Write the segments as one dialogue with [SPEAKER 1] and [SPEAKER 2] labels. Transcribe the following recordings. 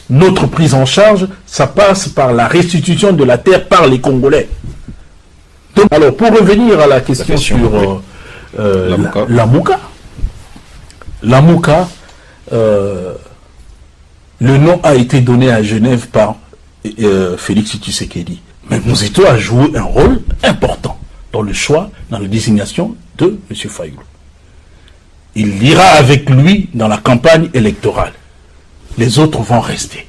[SPEAKER 1] notre prise en charge, ça passe par la restitution de la terre par les Congolais. Donc, alors, pour revenir à la question sur la Mouka. La Mouka, le nom a été donné à Genève par Félix Tshisekedi. Mais Muzito a joué un rôle important dans le choix, dans la désignation de M. Fayulu. Il ira avec lui dans la campagne électorale. Les autres vont rester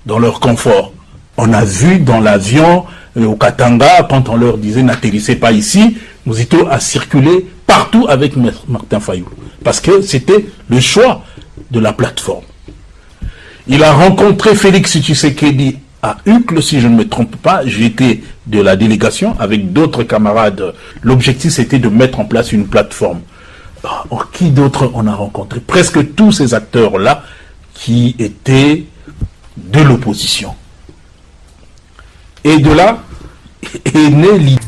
[SPEAKER 1] dans leur confort. On a vu dans l'avion au Katanga, quand on leur disait n'atterrissez pas ici, Muzito a circulé partout avec Martin Fayulu. Parce que c'était le choix de la plateforme. Il a rencontré Félix Tshisekedi à Uccle, si je ne me trompe pas. J'étais de la délégation avec d'autres camarades. L'objectif, c'était de mettre en place une plateforme. Qui d'autre on a rencontré? Presque tous ces acteurs-là qui étaient de l'opposition. Et de là est née l'idée.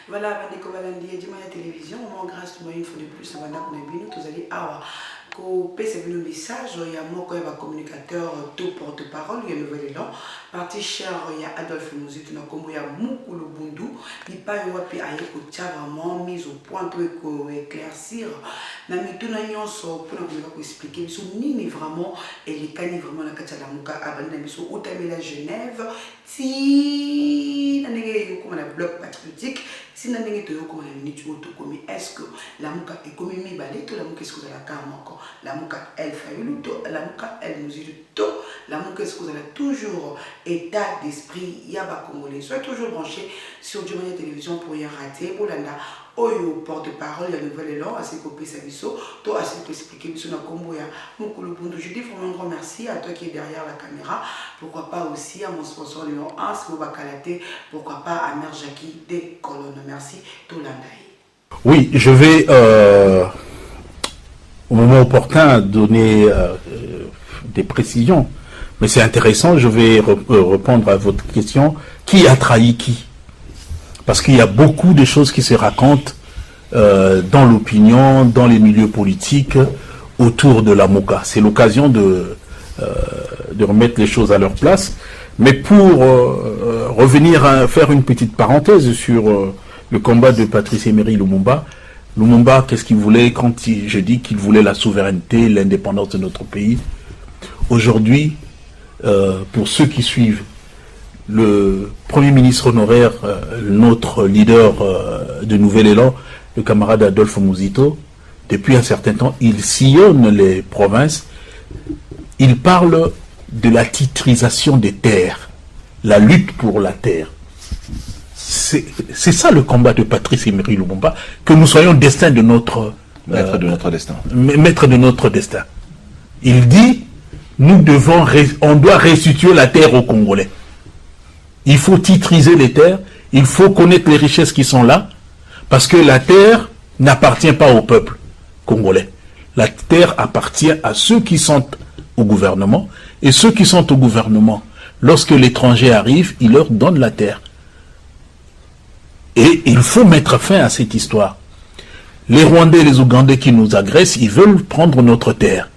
[SPEAKER 2] Voilà, Bandeko Balandi, Dimaya Télévision, on grâce à une fois de plus, on va nous tous allez avoir qu'au PC le message, il y a mon communicateur, tout porte-parole, il y a le nouvel élan, parti cher, il y a Adolphe Muzito, il y a Moukou le Bundu, il n'y a pas eu vraiment mise au point pour éclaircir. Na mituna nyonso pour nous expliquer biso nini vraiment et les cani vraiment la kati la muka abana biso otamela Genève si na ndenge comme la bloc patriotique si na ndenge to comme la minute auto comme est-ce que la muka est comme mi balé to la muka est-ce que la kamoko la muka elle Fayulu to la muka elle Muzito to la muka est-ce que la toujours état d'esprit yaba congolais soyez toujours branchés sur Dimaya Télévision pour y rater pour l'anda Oyo porte-parole, il y a nouvel élan, à ce copier sa biso, toi à ce que expliquer biso na combo ya Mukulu Bundu. Je dis vraiment un grand merci à toi qui est derrière la caméra. Pourquoi pas aussi à mon sponsor numéro 1, Smoba Kalate, pourquoi pas à Mère Jackie des colonnes. Merci, Tolandaï.
[SPEAKER 1] Oui, je vais au moment opportun donner des précisions. Mais c'est intéressant, je vais répondre à votre question. Qui a trahi qui? Parce qu'il y a beaucoup de choses qui se racontent dans l'opinion, dans les milieux politiques, autour de la Mouka. C'est l'occasion de remettre les choses à leur place. Mais pour revenir à faire une petite parenthèse sur le combat de Patrice Emery Lumumba. Lumumba, qu'est-ce qu'il voulait quand je dis qu'il voulait la souveraineté, l'indépendance de notre pays? Aujourd'hui, pour ceux qui suivent, le Premier ministre honoraire, notre leader de Nouvel Élan, le camarade Adolphe Muzito, depuis un certain temps, il sillonne les provinces, il parle de la titrisation des terres, la lutte pour la terre. C'est ça le combat de Patrice Emery Lumumba, que nous soyons destin de notre...
[SPEAKER 3] maître de notre destin.
[SPEAKER 1] Maître de notre destin. Il dit, on doit restituer la terre aux Congolais. Il faut titriser les terres, il faut connaître les richesses qui sont là, parce que la terre n'appartient pas au peuple congolais. La terre appartient à ceux qui sont au gouvernement, et ceux qui sont au gouvernement, lorsque l'étranger arrive, il leur donne la terre. Et il faut mettre fin à cette histoire. Les Rwandais et les Ougandais qui nous agressent, ils veulent prendre notre terre.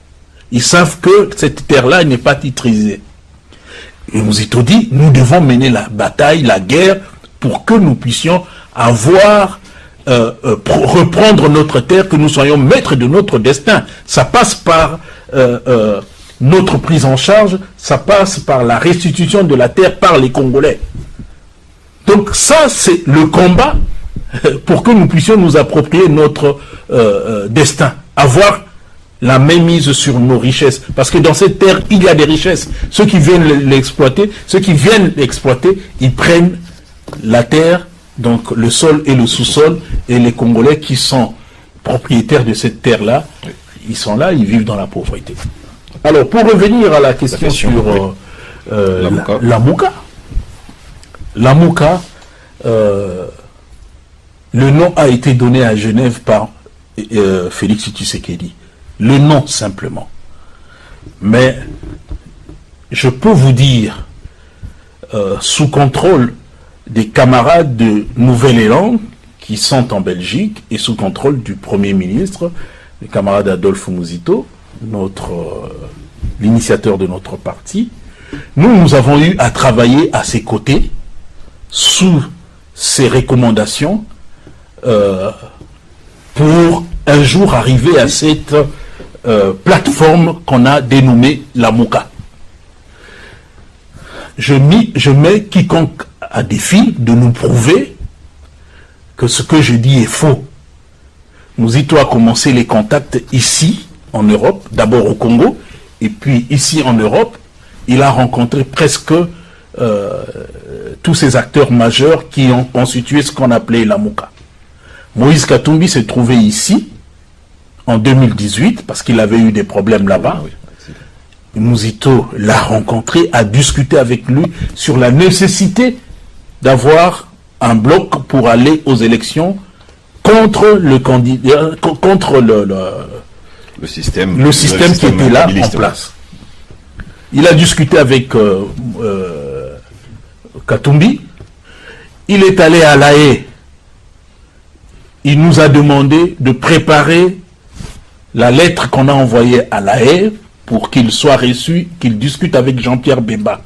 [SPEAKER 1] Ils savent que cette terre-là n'est pas titrisée. Et Muzito dit, nous devons mener la bataille, la guerre, pour que nous puissions avoir, reprendre notre terre, que nous soyons maîtres de notre destin. Ça passe par notre prise en charge, ça passe par la restitution de la terre par les Congolais. Donc ça, c'est le combat pour que nous puissions nous approprier notre destin, avoir la mainmise sur nos richesses. Parce que dans cette terre, il y a des richesses. Ceux qui viennent l'exploiter, ils prennent la terre, donc le sol et le sous-sol, et les Congolais qui sont propriétaires de cette terre-là, ils sont là, ils vivent dans la pauvreté. Alors, pour revenir à la question sur la Mouka. La Mouka, le nom a été donné à Genève par Félix Tshisekedi. Le nom simplement. Mais je peux vous dire, sous contrôle des camarades de Nouvelle-Zélande qui sont en Belgique et sous contrôle du Premier ministre, le camarade Adolphe Muzito, l'initiateur de notre parti, nous avons eu à travailler à ses côtés, sous ses recommandations, pour un jour arriver à cette plateforme qu'on a dénommée la Mouka. Je mets quiconque à défi de nous prouver que ce que je dis est faux. Muzito a commencé les contacts ici, en Europe, d'abord au Congo, et puis ici en Europe, il a rencontré presque tous ces acteurs majeurs qui ont constitué ce qu'on appelait la Mouka. Moïse Katumbi s'est trouvé ici, en 2018, parce qu'il avait eu des problèmes là-bas. Muzito l'a rencontré, a discuté avec lui sur la nécessité d'avoir un bloc pour aller aux élections contre le candidat, contre le système qui était là en place. Il a discuté avec Katumbi. Il est allé à La Haye. Il nous a demandé de préparer la lettre qu'on a envoyée à La Haye pour qu'il soit reçu, qu'il discute avec Jean-Pierre Bemba.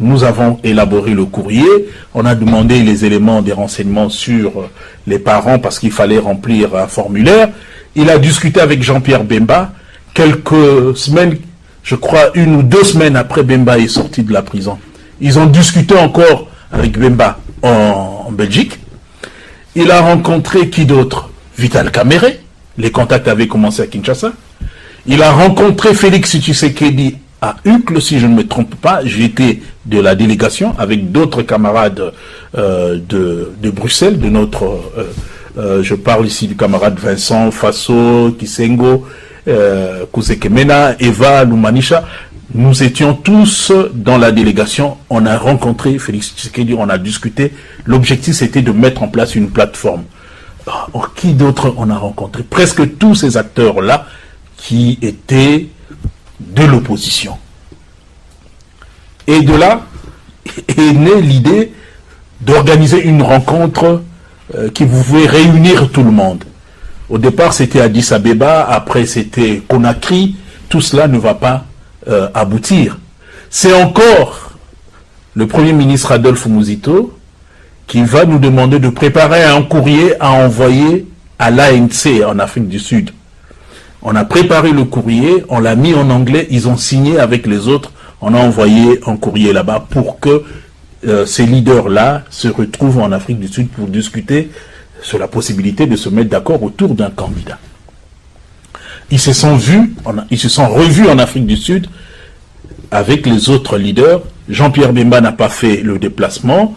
[SPEAKER 1] Nous avons élaboré le courrier, on a demandé les éléments des renseignements sur les parents parce qu'il fallait remplir un formulaire. Il a discuté avec Jean-Pierre Bemba quelques semaines, je crois 1 ou 2 semaines après Bemba est sorti de la prison. Ils ont discuté encore avec Bemba en Belgique. Il a rencontré qui d'autre? Vital Kamerhe. Les contacts avaient commencé à Kinshasa. Il a rencontré Félix Tshisekedi à Uccle, si je ne me trompe pas. J'étais de la délégation avec d'autres camarades de Bruxelles, de notre... je parle ici du camarade Vincent, Faso, Kisengo, Kousekemena, Eva, Lumanisha. Nous étions tous dans la délégation. On a rencontré Félix Tshisekedi, on a discuté. L'objectif, c'était de mettre en place une plateforme. Qui d'autre on a rencontré? Presque tous ces acteurs-là qui étaient de l'opposition. Et de là est née l'idée d'organiser une rencontre qui pouvait réunir tout le monde. Au départ, c'était Addis Abeba, après c'était Conakry. Tout cela ne va pas aboutir. C'est encore le Premier ministre Adolphe Muzito qui va nous demander de préparer un courrier à envoyer à l'ANC en Afrique du Sud. On a préparé le courrier, on l'a mis en anglais, ils ont signé avec les autres, on a envoyé un courrier là-bas pour que ces leaders-là se retrouvent en Afrique du Sud pour discuter sur la possibilité de se mettre d'accord autour d'un candidat. Ils se sont revus en Afrique du Sud avec les autres leaders. Jean-Pierre Bemba n'a pas fait le déplacement.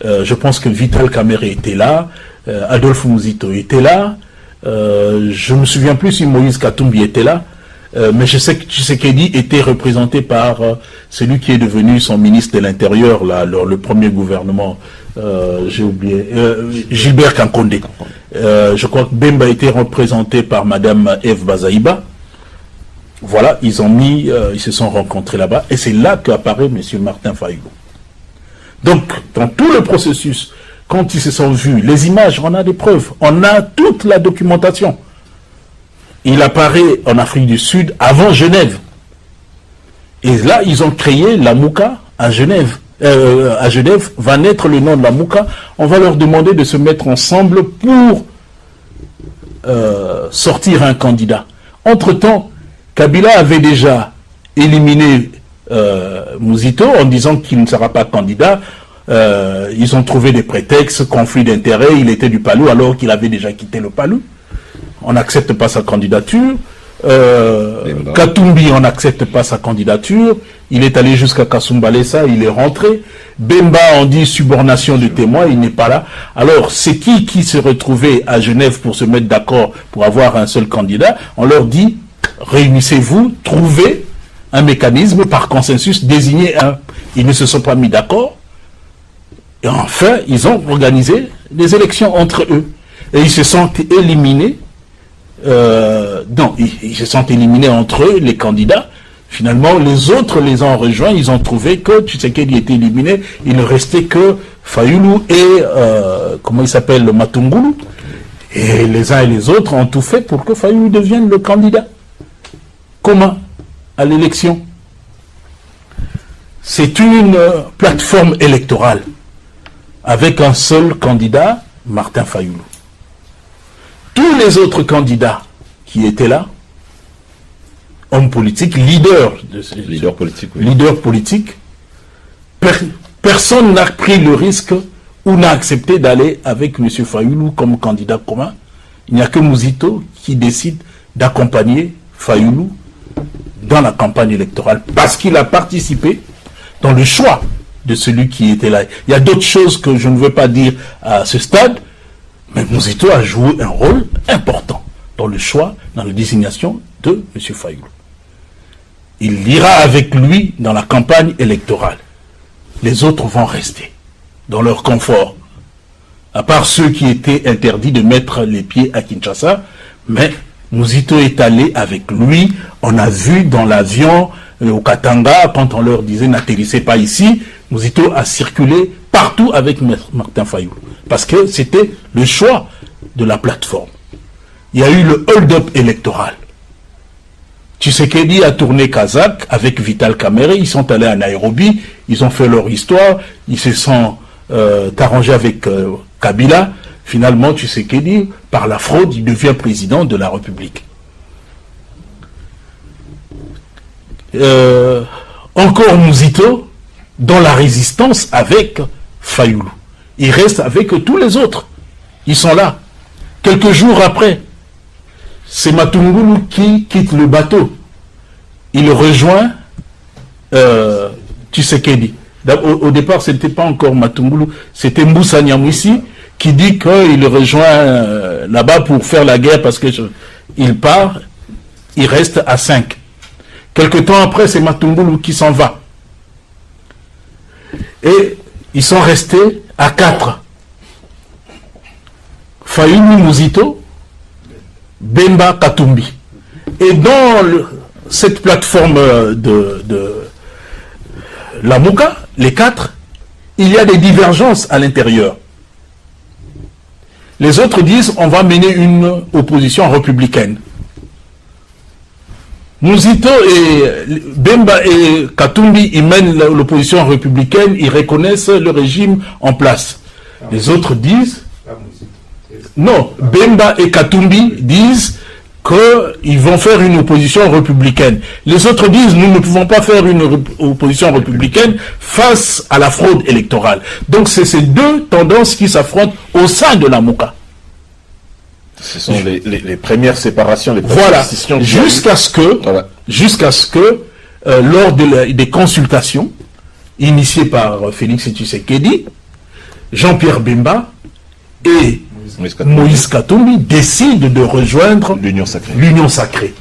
[SPEAKER 1] Je pense que Vital Kamerhe était là, Adolphe Muzito était là, je ne me souviens plus si Moïse Katumbi était là, mais je sais que Tshisekedi était représenté par celui qui est devenu son ministre de l'Intérieur, le premier gouvernement, j'ai oublié, Gilbert Kankonde. Je crois que Bemba était représenté par Madame Eve Bazaïba. Voilà, ils se sont rencontrés là-bas, et c'est là qu'apparaît M. Martin Fayulu. Donc, dans tout le processus, quand ils se sont vus, les images, on a des preuves, on a toute la documentation. Il apparaît en Afrique du Sud avant Genève. Et là, ils ont créé la Mouka à Genève. À Genève va naître le nom de la Mouka. On va leur demander de se mettre ensemble pour sortir un candidat. Entre-temps, Kabila avait déjà éliminé Muzito en disant qu'il ne sera pas candidat. Ils ont trouvé des prétextes, conflit d'intérêts, il était du PALU alors qu'il avait déjà quitté le PALU. On n'accepte pas sa candidature. Katumbi, on n'accepte pas sa candidature. Il est allé jusqu'à Kasumbalesa, il est rentré. Bemba, on dit subornation de témoins, il n'est pas là. Alors, c'est qui se retrouvait à Genève pour se mettre d'accord pour avoir un seul candidat? On leur dit, réunissez-vous, trouvez un mécanisme par consensus, désignez un. Ils ne se sont pas mis d'accord. Et enfin, ils ont organisé des élections entre eux. Et ils se sont éliminés. Ils se sont éliminés entre eux, les candidats. Finalement, les autres les ont rejoints. Ils ont trouvé que Tshisekedi était éliminé. Il ne restait que Fayoulou et comment il s'appelle, le Matungulu. Et les uns et les autres ont tout fait pour que Fayoulou devienne le candidat. Comment? À l'élection. C'est une plateforme électorale avec un seul candidat, Martin Fayoulou. Tous les autres candidats qui étaient là, hommes politiques, leaders politiques, personne n'a pris le risque ou n'a accepté d'aller avec M. Fayoulou comme candidat commun. Il n'y a que Mouzito qui décide d'accompagner Fayoulou dans la campagne électorale parce qu'il a participé dans le choix de celui qui était là. Il y a d'autres choses que je ne veux pas dire à ce stade, mais Mouzito a joué un rôle important dans le choix, dans la désignation de M. Fayoulou. Il ira avec lui dans la campagne électorale. Les autres vont rester dans leur confort, à part ceux qui étaient interdits de mettre les pieds à Kinshasa, mais Mouzito est allé avec lui. On a vu dans l'avion au Katanga, quand on leur disait n'atterrissez pas ici, Mouzito a circulé partout avec Martin Fayoulou, parce que c'était le choix de la plateforme. Il y a eu le hold-up électoral. Tshisekedi a tourné Kazakh avec Vital Kamerhe, ils sont allés à Nairobi, ils ont fait leur histoire, ils se sont arrangés avec Kabila. Finalement, Tshisekedi, par la fraude, il devient président de la République. Encore Mouzito, dans la résistance avec Fayoulou. Il reste avec tous les autres. Ils sont là. Quelques jours après, c'est Matungulu qui quitte le bateau. Il rejoint Tshisekedi. Au départ, ce n'était pas encore Matungulu, c'était Moussa Nyamwisi qui dit qu'il rejoint là-bas pour faire la guerre parce qu'il part, il reste à 5. Quelque temps après, c'est Matungulu qui s'en va. Et ils sont restés à 4. Fayoulou, Mouzito, Bemba, Katumbi. Et dans cette plateforme de la Mouka, les 4, il y a des divergences à l'intérieur. Les autres disent on va mener une opposition républicaine. Mouzito et Bemba et Katumbi, ils mènent l'opposition républicaine, ils reconnaissent le régime en place. Les autres disent non, Bemba et Katumbi disent qu'ils vont faire une opposition républicaine. Les autres disent nous ne pouvons pas faire une opposition républicaine face à la fraude électorale. Donc c'est ces deux tendances qui s'affrontent au sein de la Mouka.
[SPEAKER 3] Ce sont les premières séparations, les premières décisions.
[SPEAKER 1] Jusqu'à ce que, lors des consultations initiées par Félix Tshisekedi, Jean-Pierre Bemba et Moïse Katumbi décident de rejoindre l'Union sacrée.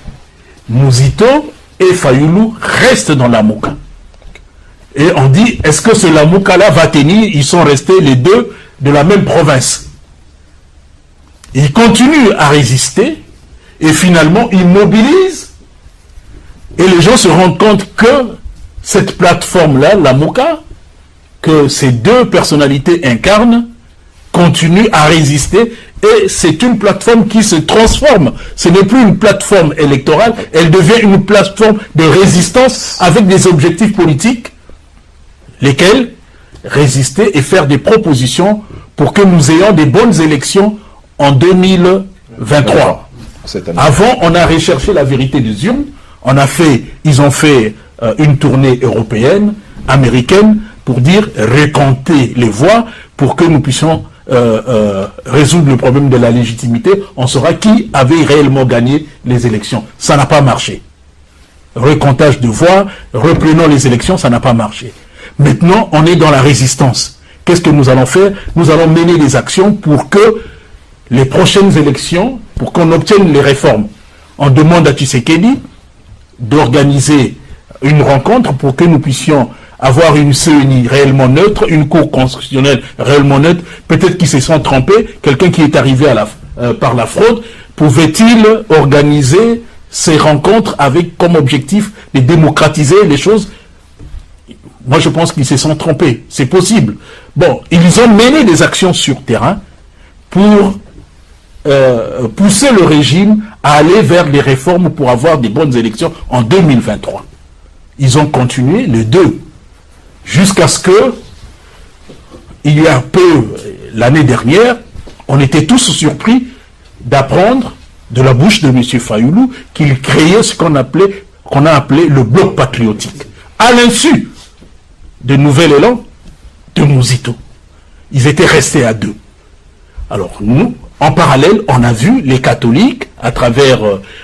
[SPEAKER 1] Mouzito et Fayoulou restent dans la Mouka. Et on dit, est-ce que ce Lamouka-là va tenir? Ils sont restés les deux de la même province. Ils continuent à résister et finalement ils mobilisent et les gens se rendent compte que cette plateforme-là, la Mouka, que ces deux personnalités incarnent, continue à résister et c'est une plateforme qui se transforme. Ce n'est plus une plateforme électorale, elle devient une plateforme de résistance avec des objectifs politiques, lesquels résister et faire des propositions pour que nous ayons des bonnes élections en 2023. Avant, on a recherché la vérité des urnes. Ils ont fait une tournée européenne, américaine, pour dire recompter les voix pour que nous puissions résoudre le problème de la légitimité, on saura qui avait réellement gagné les élections. Ça n'a pas marché. Recomptage de voix, reprenons les élections, ça n'a pas marché. Maintenant, on est dans la résistance. Qu'est-ce que nous allons faire? Nous allons mener des actions pour que les prochaines élections, pour qu'on obtienne les réformes. On demande à Tshisekedi d'organiser une rencontre pour que nous puissions avoir une CENI réellement neutre, une cour constitutionnelle réellement neutre. Peut-être qu'ils se sont trompés. Quelqu'un qui est arrivé par la fraude, pouvait-il organiser ces rencontres avec comme objectif de démocratiser les choses? Moi, je pense qu'ils se sont trompés. C'est possible. Bon, ils ont mené des actions sur terrain pour pousser le régime à aller vers des réformes pour avoir des bonnes élections en 2023. Ils ont continué les deux. Jusqu'à ce que, il y a un peu, l'année dernière, on était tous surpris d'apprendre de la bouche de M. Fayoulou qu'il créait ce qu'on a appelé le bloc patriotique. À l'insu de Nouvel Élan, de Mouzito. Ils étaient restés à deux. Alors nous, en parallèle, on a vu les catholiques, à travers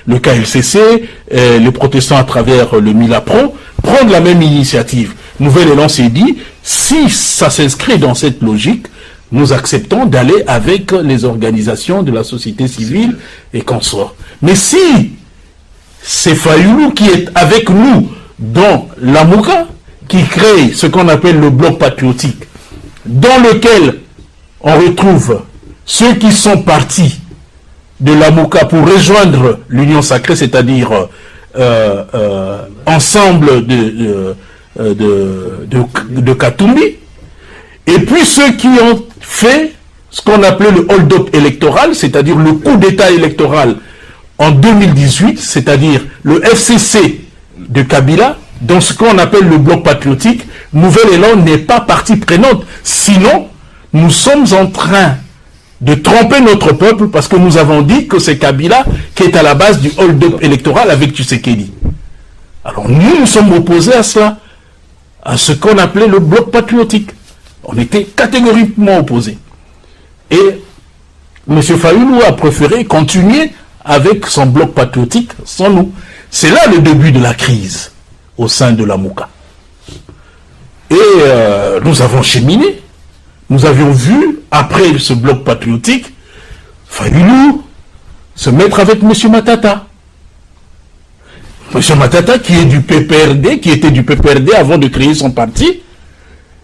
[SPEAKER 1] le KLCC, les protestants à travers le Milapro, prendre la même initiative. Nouvel Élan s'est dit, si ça s'inscrit dans cette logique, nous acceptons d'aller avec les organisations de la société civile et consorts. Mais si c'est Fayoulou qui est avec nous dans la Mouka, qui crée ce qu'on appelle le bloc patriotique, dans lequel on retrouve ceux qui sont partis de la Mouka pour rejoindre l'Union sacrée, c'est-à-dire ensemble de Katumbi, et puis ceux qui ont fait ce qu'on appelait le hold-up électoral, c'est-à-dire le coup d'État électoral en 2018, c'est-à-dire le FCC de Kabila, dans ce qu'on appelle le bloc patriotique. Nouvel Élan n'est pas partie prenante. Sinon, nous sommes en train de tromper notre peuple parce que nous avons dit que c'est Kabila qui est à la base du hold-up électoral avec Tshisekedi. Alors nous sommes opposés à cela, à ce qu'on appelait le bloc patriotique. On était catégoriquement opposés. Et M. Fayoulou a préféré continuer avec son bloc patriotique sans nous. C'est là le début de la crise au sein de la Mouka. Et nous avons cheminé. Nous avions vu, après ce bloc patriotique, Fayoulou se mettre avec M. Matata. M. Matata qui est du PPRD, qui était du PPRD avant de créer son parti,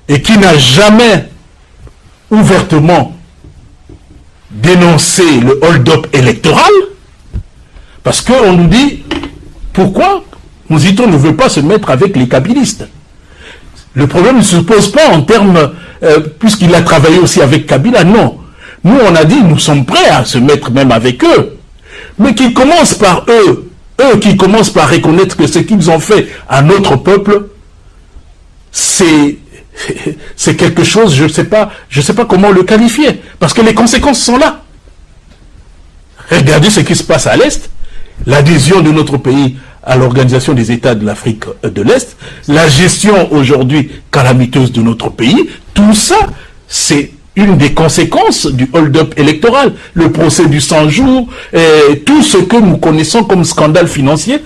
[SPEAKER 1] et qui n'a jamais ouvertement dénoncé le hold-up électoral, parce qu'on nous dit, pourquoi Mouzito ne veut pas se mettre avec les kabylistes? Le problème ne se pose pas en termes, puisqu'il a travaillé aussi avec Kabila, non. Nous, on a dit, nous sommes prêts à se mettre même avec eux. Mais qu'ils commencent par eux qui commencent par reconnaître que ce qu'ils ont fait à notre peuple, c'est quelque chose, je ne sais pas comment le qualifier, parce que les conséquences sont là. Regardez ce qui se passe à l'Est, l'adhésion de notre pays à l'Organisation des États de l'Afrique de l'Est, la gestion aujourd'hui calamiteuse de notre pays, tout ça, c'est une des conséquences du hold-up électoral, le procès du 100 jours, et tout ce que nous connaissons comme scandale financier,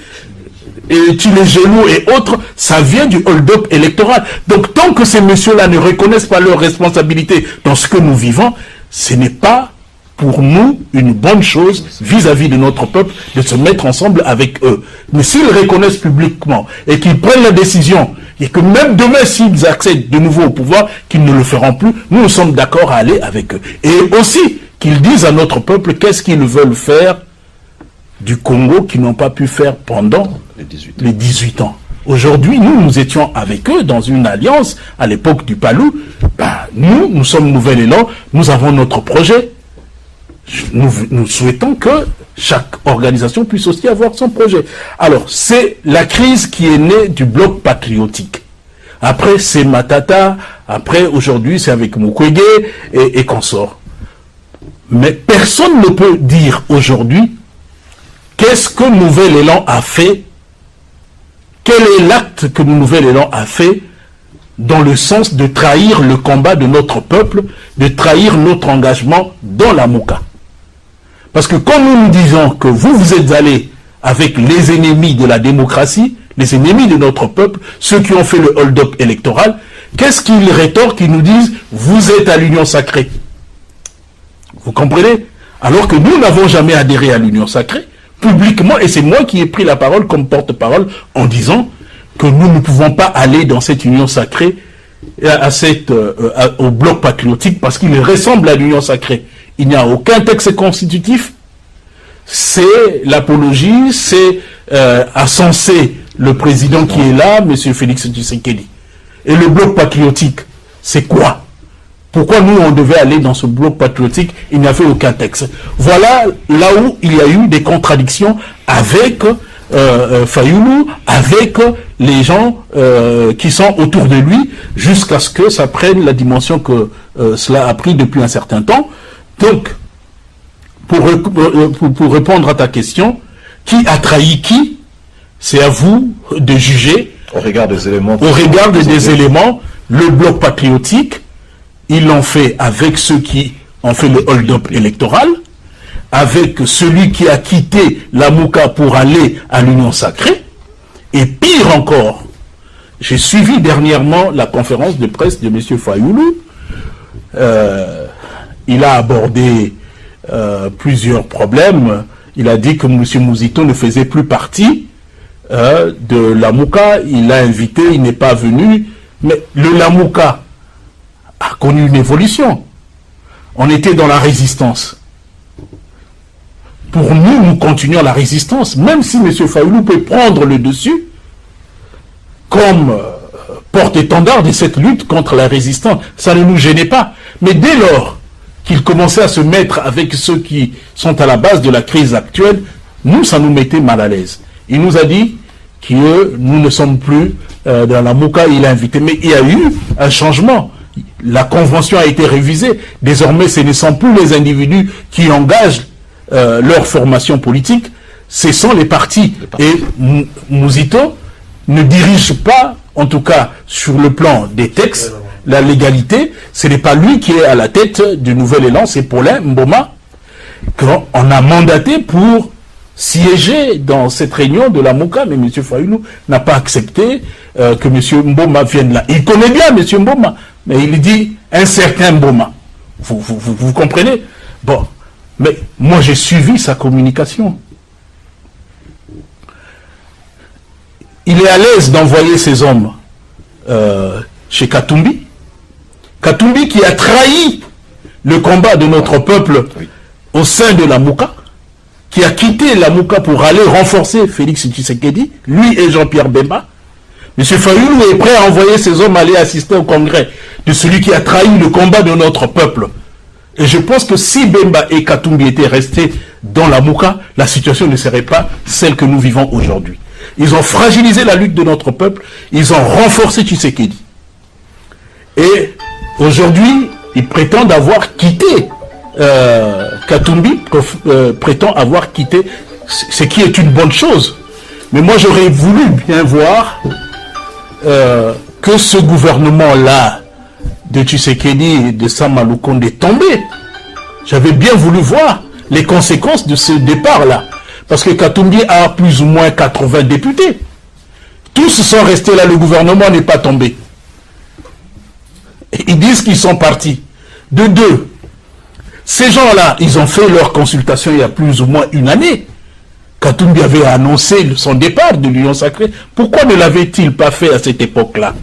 [SPEAKER 1] et Tchilégelou et autres, ça vient du hold-up électoral. Donc tant que ces messieurs-là ne reconnaissent pas leurs responsabilités dans ce que nous vivons, ce n'est pas pour nous une bonne chose vis-à-vis de notre peuple de se mettre ensemble avec eux. Mais s'ils reconnaissent publiquement et qu'ils prennent la décision, et que même demain s'ils accèdent de nouveau au pouvoir, qu'ils ne le feront plus, nous sommes d'accord à aller avec eux. Et aussi qu'ils disent à notre peuple qu'est-ce qu'ils veulent faire du Congo qu'ils n'ont pas pu faire pendant les 18 ans. Aujourd'hui, nous étions avec eux dans une alliance à l'époque du Palou. Nous sommes Nouvel Élan, nous avons notre projet. Nous souhaitons que chaque organisation puisse aussi avoir son projet. Alors, c'est la crise qui est née du bloc patriotique. Après, c'est Matata. Après, aujourd'hui, c'est avec Mukwege et consorts. Mais personne ne peut dire aujourd'hui qu'est-ce que Nouvel Élan a fait, quel est l'acte que Nouvel Élan a fait dans le sens de trahir le combat de notre peuple, de trahir notre engagement dans la Mouka. Parce que quand nous disons que vous êtes allés avec les ennemis de la démocratie, les ennemis de notre peuple, ceux qui ont fait le hold-up électoral, qu'est-ce qu'ils rétorquent? Ils nous disent, vous êtes à l'Union sacrée. Vous comprenez? Alors que nous n'avons jamais adhéré à l'Union sacrée, publiquement, et c'est moi qui ai pris la parole comme porte-parole en disant que nous ne pouvons pas aller dans cette Union sacrée, au bloc patriotique, parce qu'il ressemble à l'Union sacrée. Il n'y a aucun texte constitutif, c'est l'apologie, c'est à censer le président qui est là, M. Félix Tshisekedi. Et le bloc patriotique, c'est quoi? Pourquoi nous, on devait aller dans ce bloc patriotique? Il n'y avait aucun texte. Voilà là où il y a eu des contradictions avec Fayoulou, avec les gens qui sont autour de lui, jusqu'à ce que ça prenne la dimension que cela a pris depuis un certain temps. Donc, pour répondre à ta question, qui a trahi qui? C'est à vous de juger.
[SPEAKER 3] Au regard des éléments.
[SPEAKER 1] Au regard des éléments, le bloc patriotique, ils l'ont fait avec ceux qui ont fait le hold-up électoral, avec celui qui a quitté la Mouka pour aller à l'Union sacrée, et pire encore, j'ai suivi dernièrement la conférence de presse de M. Fayoulou. Il a abordé plusieurs problèmes. Il a dit que M. Mouzito ne faisait plus partie de la Mouka. Il l'a invité, il n'est pas venu. Mais le Lamouka a connu une évolution. On était dans la résistance. Pour nous, nous continuons la résistance, même si M. Fayoulou peut prendre le dessus comme porte-étendard de cette lutte contre la résistance. Ça ne nous gênait pas. Mais dès lors qu'il commençait à se mettre avec ceux qui sont à la base de la crise actuelle, nous, ça nous mettait mal à l'aise. Il nous a dit que nous ne sommes plus dans la Mouka, il a invité. Mais il y a eu un changement. La convention a été révisée. Désormais, ce ne sont plus les individus qui engagent leur formation politique, ce sont les partis. Et Mouzito ne dirige pas, en tout cas sur le plan des textes, la légalité. Ce n'est pas lui qui est à la tête du Nouvel Élan, c'est Paulin Mboma qu'on a mandaté pour siéger dans cette réunion de la Mouka, mais M. Fayoulou n'a pas accepté que M. Mboma vienne là. Il connaît bien M. Mboma, mais il dit un certain Mboma. Vous comprenez? Bon, mais moi j'ai suivi sa communication. Il est à l'aise d'envoyer ses hommes chez Katumbi. Katumbi qui a trahi le combat de notre peuple au sein de la Mouka, qui a quitté la Mouka pour aller renforcer Félix Tshisekedi, lui et Jean-Pierre Bemba. M. Fayoulou est prêt à envoyer ses hommes aller assister au congrès de celui qui a trahi le combat de notre peuple. Et je pense que si Bemba et Katumbi étaient restés dans la Mouka, la situation ne serait pas celle que nous vivons aujourd'hui. Ils ont fragilisé la lutte de notre peuple, ils ont renforcé Tshisekedi. Et aujourd'hui, ils prétendent avoir quitté, Katumbi prétend avoir quitté, ce qui est une bonne chose. Mais moi j'aurais voulu bien voir que ce gouvernement-là de Tshisekedi et de Sama Lukonde tomber. J'avais bien voulu voir les conséquences de ce départ-là. Parce que Katumbi a plus ou moins 80 députés. Tous sont restés là, le gouvernement n'est pas tombé. Et ils disent qu'ils sont partis. De deux, ces gens-là, ils ont fait leur consultation il y a plus ou moins une année. Katumbi avait annoncé son départ de l'Union sacrée. Pourquoi ne l'avait-il pas fait à cette époque-là?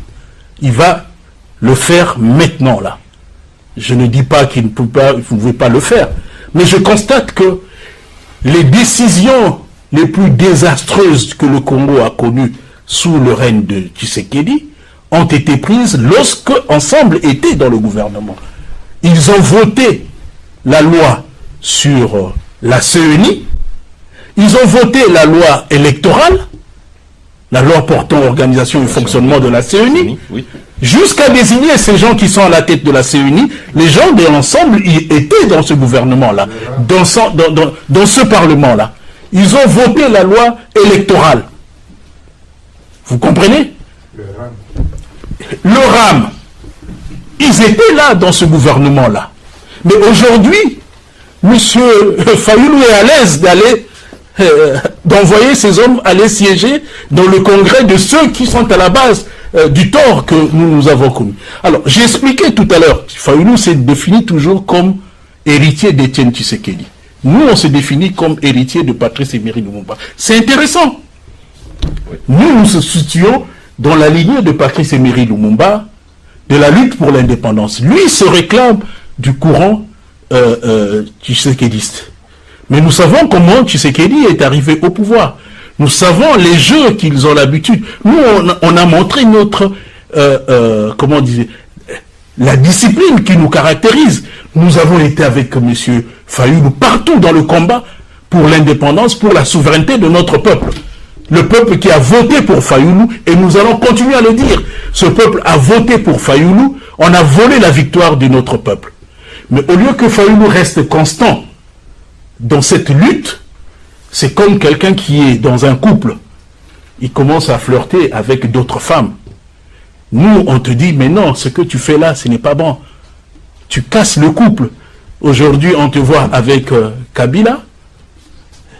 [SPEAKER 1] Il va le faire maintenant, là. Je ne dis pas qu'il ne pouvait pas le faire. Mais je constate que les décisions les plus désastreuses que le Congo a connues sous le règne de Tshisekedi ont été prises lorsque ensemble étaient dans le gouvernement. Ils ont voté la loi sur la CENI, ils ont voté la loi électorale, la loi portant organisation et fonctionnement de la CENI, jusqu'à désigner ces gens qui sont à la tête de la CENI. Les gens de l'ensemble étaient dans ce gouvernement-là, dans ce Parlement-là. Ils ont voté la loi électorale. Vous comprenez? le RAM, ils étaient là dans ce gouvernement-là. Mais aujourd'hui, M. Fayoulou est à l'aise d'aller d'envoyer ces hommes aller siéger dans le congrès de ceux qui sont à la base du tort que nous avons commis. Alors, j'ai expliqué tout à l'heure, Fayoulou s'est défini toujours comme héritier d'Étienne Tshisekedi. Nous, on se définit comme héritier de Patrice Emery Lumumba. C'est intéressant. Nous, nous se situons dans la lignée de Patrice Emery Lumumba, de la lutte pour l'indépendance. Lui se réclame du courant tshisekediste. Mais nous savons comment Tshisekedi est arrivé au pouvoir. Nous savons les jeux qu'ils ont l'habitude. Nous, on a montré notre, comment on disait, la discipline qui nous caractérise. Nous avons été avec M. Fayoulou partout dans le combat pour l'indépendance, pour la souveraineté de notre peuple. Le peuple qui a voté pour Fayoulou, et nous allons continuer à le dire, ce peuple a voté pour Fayoulou, on a volé la victoire de notre peuple. Mais au lieu que Fayoulou reste constant dans cette lutte, c'est comme quelqu'un qui est dans un couple. Il commence à flirter avec d'autres femmes. Nous, on te dit, mais non, ce que tu fais là, ce n'est pas bon. Tu casses le couple. Aujourd'hui, on te voit avec Kabila.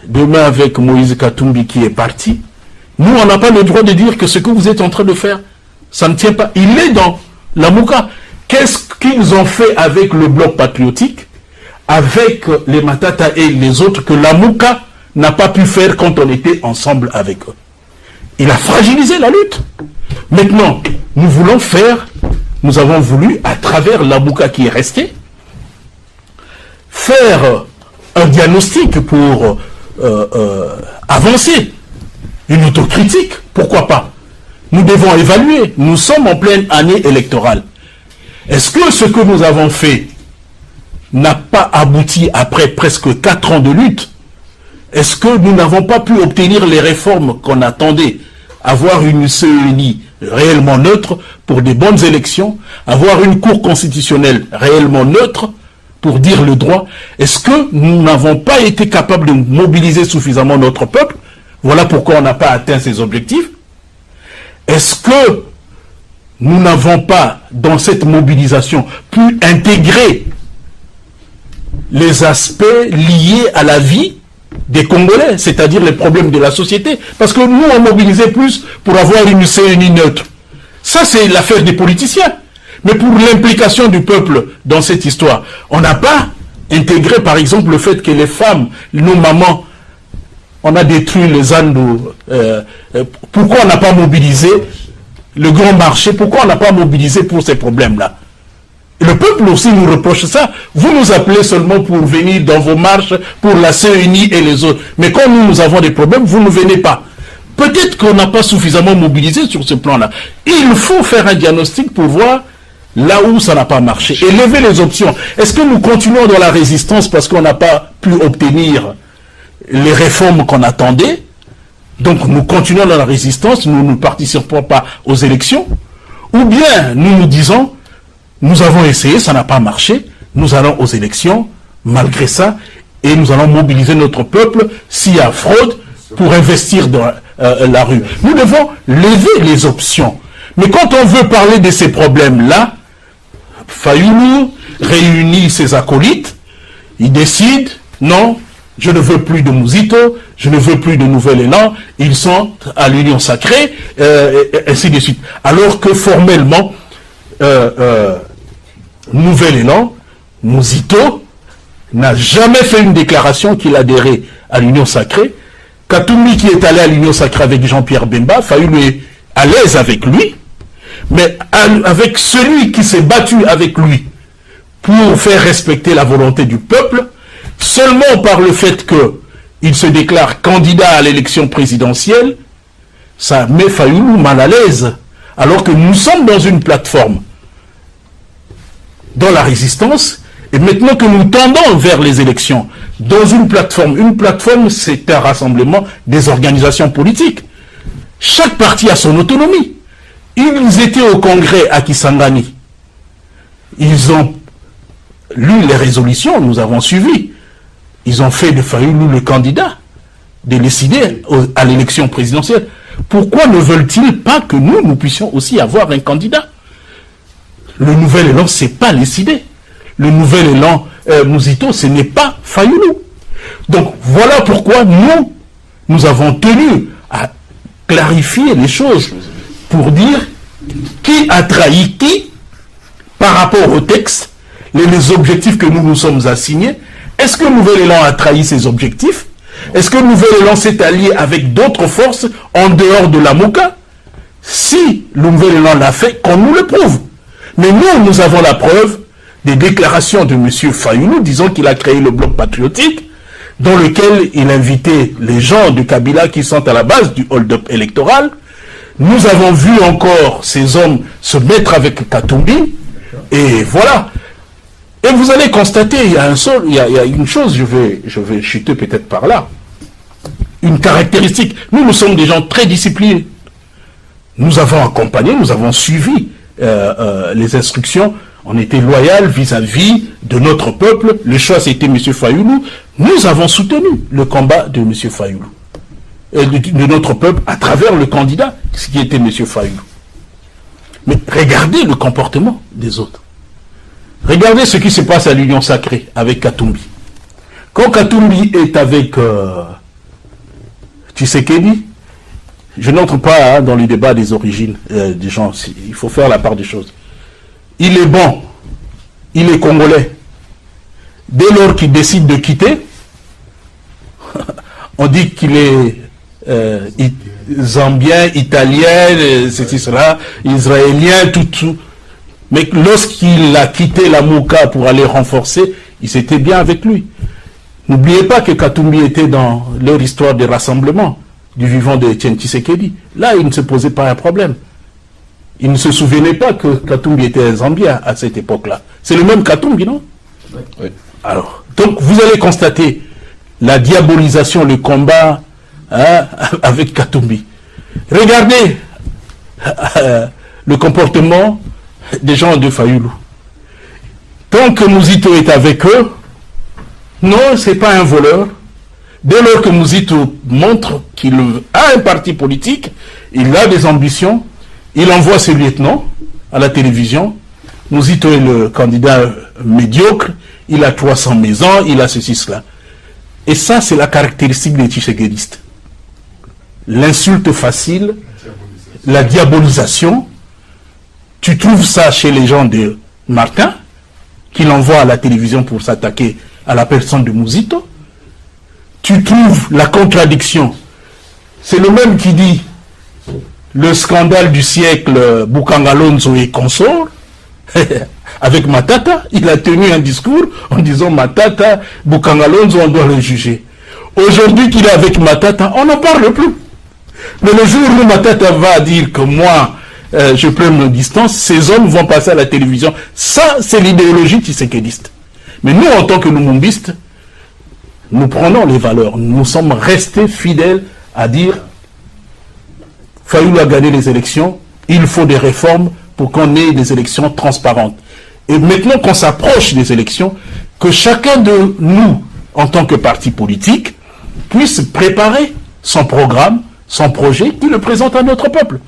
[SPEAKER 1] Demain, avec Moïse Katumbi qui est parti. Nous, on n'a pas le droit de dire que ce que vous êtes en train de faire, ça ne tient pas. Il est dans la Mouka. Qu'est-ce qu'ils ont fait avec le bloc patriotique, avec les Matata et les autres, que la Mouka n'a pas pu faire quand on était ensemble avec eux? Il a fragilisé la lutte. Maintenant, nous voulons faire, nous avons voulu, à travers la Mouka qui est restée, faire un diagnostic pour avancer, une autocritique, pourquoi pas? Nous devons évaluer, nous sommes en pleine année électorale. Est-ce que ce que nous avons fait n'a pas abouti après presque 4 ans de lutte? Est-ce que nous n'avons pas pu obtenir les réformes qu'on attendait? Avoir une CENI réellement neutre pour des bonnes élections, avoir une cour constitutionnelle réellement neutre pour dire le droit. Est-ce que nous n'avons pas été capables de mobiliser suffisamment notre peuple? Voilà pourquoi on n'a pas atteint ces objectifs. Est-ce que nous n'avons pas, dans cette mobilisation, pu intégrer les aspects liés à la vie des Congolais, c'est-à-dire les problèmes de la société? Parce que nous, on mobilisait plus pour avoir une CENI neutre. Ça, c'est l'affaire des politiciens. Mais pour l'implication du peuple dans cette histoire, on n'a pas intégré, par exemple, le fait que les femmes, nos mamans, on a détruit les ânes. Pourquoi on n'a pas mobilisé le grand marché? Pourquoi on n'a pas mobilisé pour ces problèmes-là? Le peuple aussi nous reproche ça. Vous nous appelez seulement pour venir dans vos marches pour la CENI et les autres. Mais quand nous avons des problèmes, vous ne venez pas. Peut-être qu'on n'a pas suffisamment mobilisé sur ce plan-là. Il faut faire un diagnostic pour voir là où ça n'a pas marché. Et lever les options. Est-ce que nous continuons dans la résistance parce qu'on n'a pas pu obtenir les réformes qu'on attendait? Donc nous continuons dans la résistance, nous ne participons pas aux élections? Ou bien nous nous disons, nous avons essayé, ça n'a pas marché, nous allons aux élections, malgré ça, et nous allons mobiliser notre peuple s'il y a fraude pour investir dans la rue. Nous devons lever les options. Mais quand on veut parler de ces problèmes-là, Fayoulou réunit ses acolytes, il décide, non, je ne veux plus de Mouzito, je ne veux plus de Nouvel Élan, ils sont à l'Union Sacrée, et ainsi de suite. Alors que formellement, Nouvel Élan, Mouzito, n'a jamais fait une déclaration qu'il adhérait à l'Union Sacrée. Katumbi qui est allé à l'Union Sacrée avec Jean-Pierre Bemba, Fayoulou est à l'aise avec lui, mais avec celui qui s'est battu avec lui pour faire respecter la volonté du peuple, seulement par le fait qu'il se déclare candidat à l'élection présidentielle, ça met Fayoulou mal à l'aise, alors que nous sommes dans une plateforme, dans la résistance, et maintenant que nous tendons vers les élections, dans une plateforme c'est un rassemblement des organisations politiques. Chaque parti a son autonomie. Ils étaient au congrès à Kisangani. Ils ont lu les résolutions, nous avons suivi. Ils ont fait de Fayoulou le candidat, de décider à l'élection présidentielle. Pourquoi ne veulent-ils pas que nous puissions aussi avoir un candidat? Le nouvel élan, c'est pas les Sidé. Le nouvel élan, Mouzito, ce n'est pas Fayoulou. Donc, voilà pourquoi nous avons tenu à clarifier les choses pour dire qui a trahi qui par rapport au texte, les objectifs que nous nous sommes assignés. Est-ce que le nouvel élan a trahi ses objectifs? Est-ce que le nouvel élan s'est allié avec d'autres forces en dehors de la MOCA? Si le nouvel élan l'a fait, qu'on nous le prouve. Mais nous avons la preuve des déclarations de M. Fayoulou disant qu'il a créé le bloc patriotique, dans lequel il invitait les gens de Kabila qui sont à la base du hold-up électoral. Nous avons vu encore ces hommes se mettre avec Katumbi, et voilà. Et vous allez constater, il y a une chose, je vais chuter peut-être par là, une caractéristique. Nous sommes des gens très disciplinés. Nous avons accompagné, nous avons suivi les instructions. On était loyal vis-à-vis de notre peuple. Le choix, c'était M. Fayoulou. Nous avons soutenu le combat de M. Fayoulou. Et de notre peuple à travers le candidat, ce qui était M. Fayoulou. Mais regardez le comportement des autres. Regardez ce qui se passe à l'Union Sacrée avec Katumbi. Quand Katumbi est avec Tshisekedi, je n'entre pas dans le débat des origines des gens. Il faut faire la part des choses. Il est bon, il est congolais. Dès lors qu'il décide de quitter, on dit qu'il est zambien, italien, ceci, cela, israélien, tout. Mais lorsqu'il a quitté la MOCA pour aller renforcer, il s'était bien avec lui. N'oubliez pas que Katumbi était dans leur histoire de rassemblement du vivant de Etienne Tshisekedi. Là, il ne se posait pas un problème. Il ne se souvenait pas que Katumbi était un Zambien à cette époque-là. C'est le même Katumbi, non? Oui. Alors, donc vous allez constater la diabolisation, le combat avec Katumbi. Regardez le comportement des gens de Fayoulou. Tant que Mouzito est avec eux, non, c'est pas un voleur. Dès lors que Mouzito montre qu'il a un parti politique, il a des ambitions, il envoie ses lieutenants à la télévision. Mouzito est le candidat médiocre, il a 300 maisons, il a ceci, cela. Et ça, c'est la caractéristique des Tshisekedistes. L'insulte facile, la diabolisation. Tu trouves ça chez les gens de Martin, qu'il envoie à la télévision pour s'attaquer à la personne de Mouzito. Tu trouves la contradiction. C'est le même qui dit le scandale du siècle, Bukangalonzo et consort, avec Matata. Il a tenu un discours en disant Matata, Bukangalonzo, on doit le juger. Aujourd'hui qu'il est avec Matata, on n'en parle plus. Mais le jour où Matata va dire que moi, je prends mes distances, ces hommes vont passer à la télévision. Ça, c'est l'idéologie tshisekidiste. Mais nous, en tant que lumumbistes, nous prenons les valeurs. Nous sommes restés fidèles à dire Fayoulou a gagné les élections, il faut des réformes pour qu'on ait des élections transparentes. Et maintenant qu'on s'approche des élections, que chacun de nous, en tant que parti politique, puisse préparer son programme, son projet, qu'il le présente à notre peuple.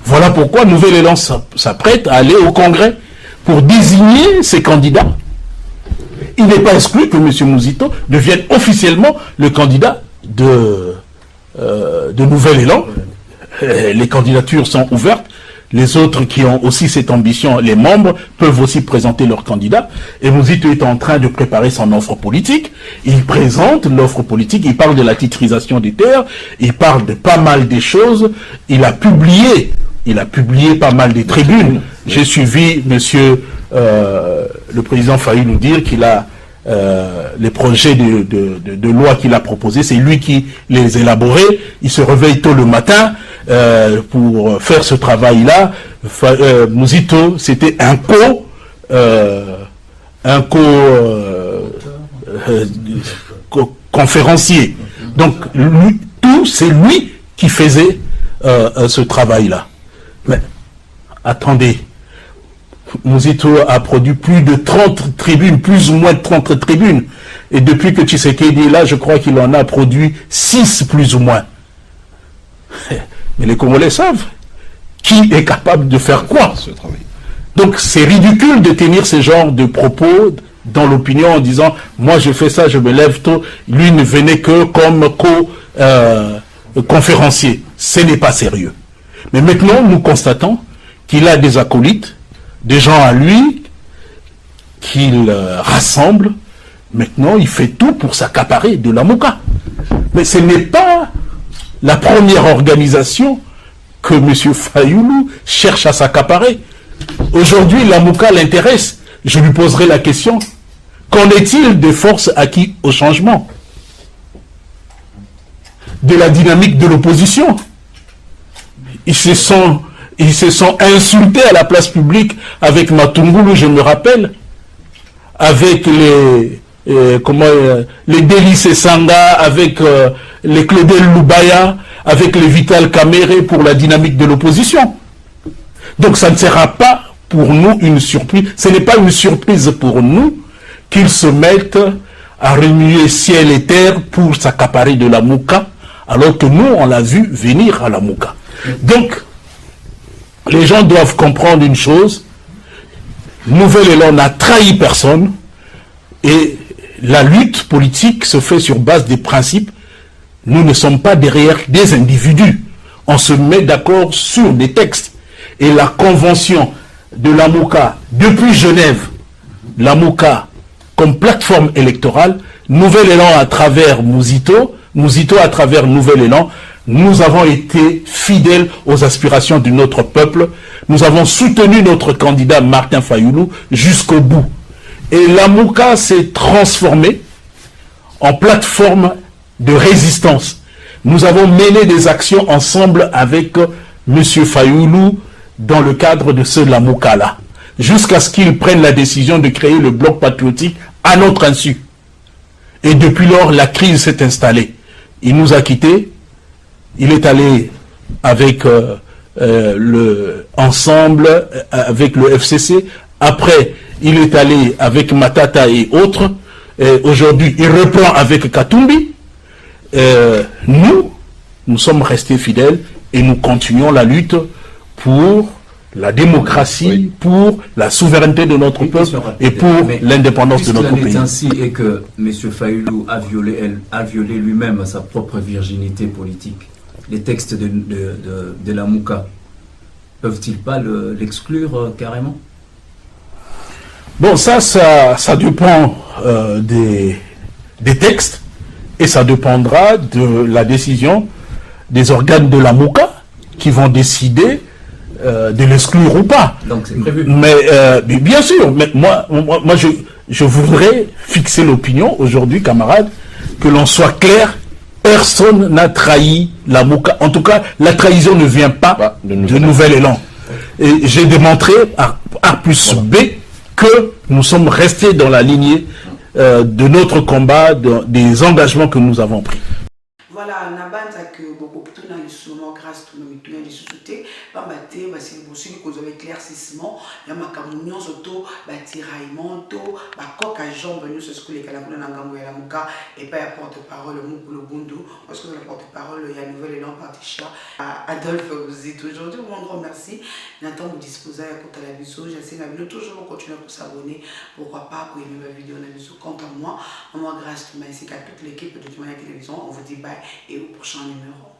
[SPEAKER 1] Voilà pourquoi Nouvel Élan s'apprête à aller au Congrès pour désigner ses candidats. Il n'est pas exclu que M. Mouzito devienne officiellement le candidat de Nouvel Élan. Les candidatures sont ouvertes. Les autres qui ont aussi cette ambition, les membres, peuvent aussi présenter leurs candidats. Et Mouzito est en train de préparer son offre politique. Il présente l'offre politique, il parle de la titrisation des terres, il parle de pas mal des choses. Il a publié pas mal des tribunes. J'ai suivi le président Fayoulou dire qu'il a les projets de loi qu'il a proposés, c'est lui qui les élaborait. Il se réveille tôt le matin pour faire ce travail-là. Mouzito, c'était un conférencier. Donc, c'est lui qui faisait ce travail-là. Mais, attendez, Mouzito a produit plus de 30 tribunes, plus ou moins de 30 tribunes. Et depuis que Tshisekedi est là, je crois qu'il en a produit 6 plus ou moins. Mais les Congolais savent qui est capable de faire quoi. Donc c'est ridicule de tenir ce genre de propos dans l'opinion en disant « moi je fais ça, je me lève tôt ». Lui ne venait que comme conférencier. Ce n'est pas sérieux. Mais maintenant, nous constatons qu'il a des acolytes, des gens à lui, qu'il rassemble. Maintenant, il fait tout pour s'accaparer de la Mouka. Mais ce n'est pas la première organisation que M. Fayoulou cherche à s'accaparer. Aujourd'hui, la Mouka l'intéresse. Je lui poserai la question. Qu'en est-il des forces acquises au changement? De la dynamique de l'opposition? Ils se sont insultés à la place publique avec Matungulu, je me rappelle, avec les Délices Sanga, avec les Claudel Loubaya, avec les Vital Kamere pour la dynamique de l'opposition. Donc ça ne sera pas pour nous une surprise, ce n'est pas une surprise pour nous qu'ils se mettent à remuer ciel et terre pour s'accaparer de la Mouka, alors que nous, on l'a vu venir à la Mouka. Donc, les gens doivent comprendre une chose, Nouvel Élan n'a trahi personne, et la lutte politique se fait sur base des principes. Nous ne sommes pas derrière des individus. On se met d'accord sur des textes. Et la convention de la Mouka, depuis Genève, la Mouka comme plateforme électorale, Nouvel Élan à travers Mouzito, Mouzito à travers Nouvel Élan, nous avons été fidèles aux aspirations de notre peuple. Nous avons soutenu notre candidat Martin Fayoulou jusqu'au bout. Et la Mouka s'est transformée en plateforme de résistance. Nous avons mené des actions ensemble avec M. Fayoulou dans le cadre de ce Lamouka-là, jusqu'à ce qu'il prenne la décision de créer le bloc patriotique à notre insu. Et depuis lors, la crise s'est installée. Il nous a quittés, il est allé avec ensemble avec le FCC, après il est allé avec Matata et autres, aujourd'hui il reprend avec Katumbi. Nous sommes restés fidèles et nous continuons la lutte pour la démocratie, pour la souveraineté de notre peuple et pour l'indépendance de notre pays.
[SPEAKER 4] Ainsi est que M. Fayoulou a violé lui-même sa propre virginité politique. Les textes de la Mouka, peuvent-ils pas l'exclure carrément?
[SPEAKER 1] Bon, ça dépend des textes et ça dépendra de la décision des organes de la Mouka qui vont décider de l'exclure ou pas.
[SPEAKER 4] Donc c'est prévu.
[SPEAKER 1] Mais bien sûr, mais moi je voudrais fixer l'opinion aujourd'hui, camarades, que l'on soit clair, personne n'a trahi la Mouka. En tout cas, la trahison ne vient pas de Nouvel Élan. Et j'ai démontré à A+B que nous sommes restés dans la lignée de notre combat, des engagements que nous avons pris.
[SPEAKER 2] Voilà, nabanza que beaucoup plus dans les soumons grâce tout le monde les sous-soutés, pas maté, bah c'est pour ceux qui ont éclaircissement, il y a ma camunion surtout, bah tiraillement, bah coq à jambes, nous ce que les calaboules dans Gambo et la Mouka, et pas la porte-parole, le Moukoulo Bundu, parce que la porte-parole, il y a Nouvel Élan Particha, Adolphe Ouzit. Aujourd'hui, un grand merci. Nathan vous disposez à côté de la vidéo, j'essaie de toujours continuer pour s'abonner, pourquoi pas, pour aimer ma vidéo, on a vu quant à moi, grâce ainsi qu'à toute l'équipe de Dumania Télévision, on vous dit bye. Et au prochain numéro.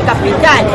[SPEAKER 5] Capitale,